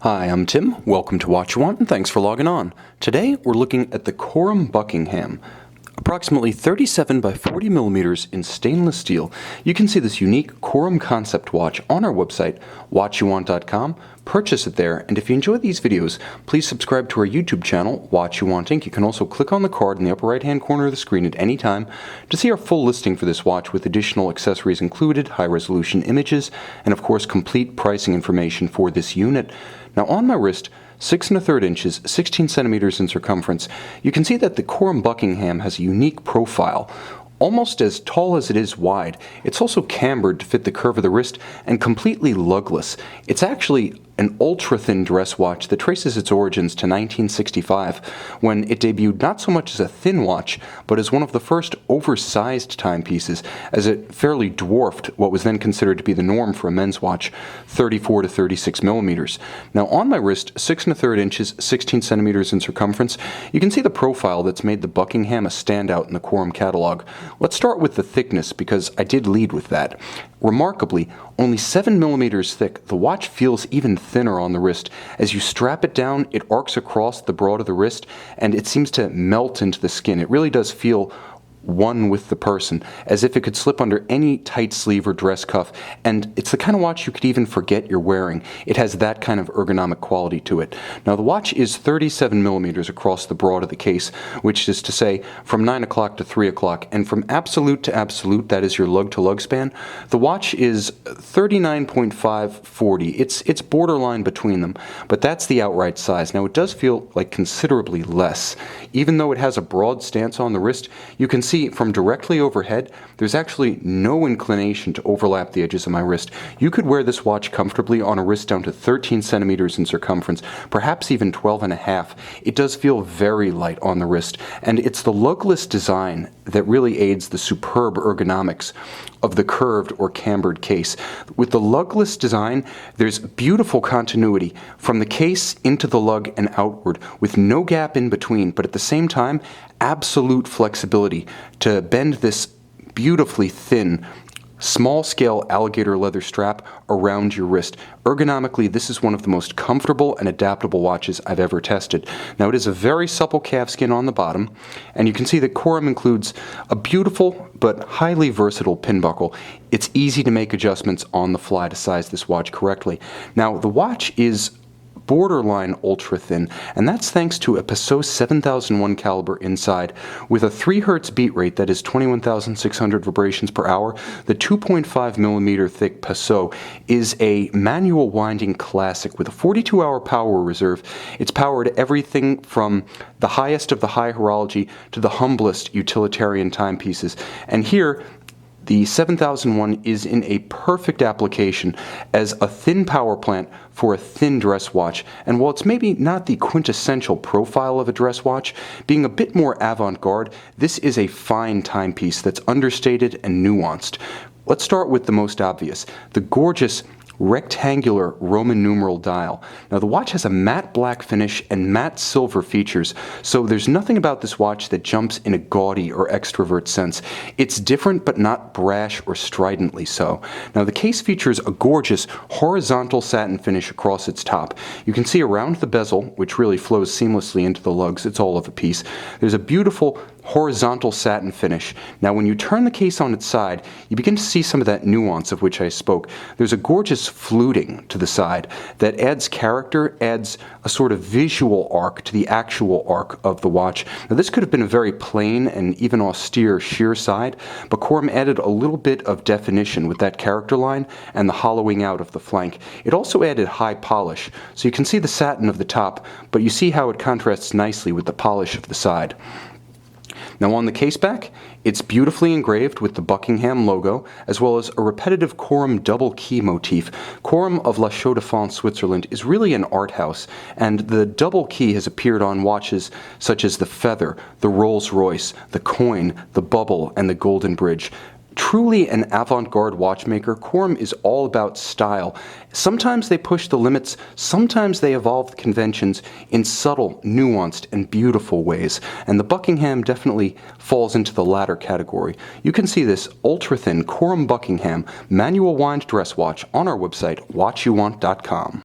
Hi, I'm Tim. Welcome to Watch You Want, and thanks for logging on. Today, we're looking at the Corum Buckingham. Approximately 37 by 40 millimeters in stainless steel, you can see this unique Corum concept watch on our website, watchyouwant.com. Purchase it there, and if you enjoy these videos, please subscribe to our YouTube channel, Watch You Want Inc. You can also click on the card in the upper right-hand corner of the screen at any time to see our full listing for this watch with additional accessories included, high-resolution images, and of course complete pricing information for this unit. Now on my wrist, 6 1/3 inches, 16 centimeters in circumference, you can see that the Corum Buckingham has a unique profile. Almost as tall as it is wide, it's also cambered to fit the curve of the wrist and completely lugless. It's actually an ultra-thin dress watch that traces its origins to 1965, when it debuted not so much as a thin watch, but as one of the first oversized timepieces, as it fairly dwarfed what was then considered to be the norm for a men's watch, 34 to 36 millimeters. Now on my wrist, 6 1/3 inches, 16 centimeters in circumference, you can see the profile that's made the Buckingham a standout in the Corum catalog. Let's start with the thickness, because I did lead with that. Remarkably, only 7 millimeters thick, the watch feels even thinner on the wrist. As you strap it down, it arcs across the broad of the wrist, and it seems to melt into the skin. It really does feel one with the person, as if it could slip under any tight sleeve or dress cuff, and it's the kind of watch you could even forget you're wearing. It has that kind of ergonomic quality to it. Now the watch is 37 millimeters across the broad of the case, which is to say from 9 o'clock to 3 o'clock, and from absolute to absolute, that is your lug-to-lug span, the watch is 39.5/40. It's borderline between them, but that's the outright size. Now it does feel like considerably less. Even though it has a broad stance on the wrist, you can see from directly overhead, there's actually no inclination to overlap the edges of my wrist. You could wear this watch comfortably on a wrist down to 13 centimeters in circumference, perhaps even 12.5. It does feel very light on the wrist, and it's the lugless design that really aids the superb ergonomics of the curved or cambered case. With the lugless design, there's beautiful continuity from the case into the lug and outward, with no gap in between, but at the same time, absolute flexibility to bend this beautifully thin, small-scale alligator leather strap around your wrist. Ergonomically, this is one of the most comfortable and adaptable watches I've ever tested. Now, it is a very supple calfskin on the bottom, and you can see that Corum includes a beautiful but highly versatile pin buckle. It's easy to make adjustments on the fly to size this watch correctly. Now, the watch is borderline ultra thin, and that's thanks to a Passot 7001 caliber inside with a 3 Hz beat rate that is 21,600 vibrations per hour. The 2.5 millimeter thick Passot is a manual winding classic with a 42-hour power reserve. It's powered everything from the highest of the high horology to the humblest utilitarian timepieces, and here the 7001 is in a perfect application as a thin power plant for a thin dress watch, and while it's maybe not the quintessential profile of a dress watch, being a bit more avant-garde, this is a fine timepiece that's understated and nuanced. Let's start with the most obvious, the gorgeous rectangular Roman numeral dial. Now the watch has a matte black finish and matte silver features, so there's nothing about this watch that jumps in a gaudy or extrovert sense. It's different but not brash or stridently so. Now the case features a gorgeous horizontal satin finish across its top. You can see around the bezel, which really flows seamlessly into the lugs, it's all of a piece. There's a beautiful horizontal satin finish. Now when you turn the case on its side, you begin to see some of that nuance of which I spoke. There's a gorgeous fluting to the side that adds character, adds a sort of visual arc to the actual arc of the watch. Now this could have been a very plain and even austere sheer side, but Corum added a little bit of definition with that character line and the hollowing out of the flank. It also added high polish, so you can see the satin of the top, but you see how it contrasts nicely with the polish of the side. Now on the case back, it's beautifully engraved with the Buckingham logo, as well as a repetitive Corum double key motif. Corum of La Chaux-de-Fonds, Switzerland is really an art house, and the double key has appeared on watches such as the Feather, the Rolls-Royce, the Coin, the Bubble, and the Golden Bridge. Truly an avant-garde watchmaker, Corum is all about style. Sometimes they push the limits, sometimes they evolve the conventions in subtle, nuanced, and beautiful ways, and the Buckingham definitely falls into the latter category. You can see this ultra-thin Corum Buckingham manual wind dress watch on our website, watchyouwant.com.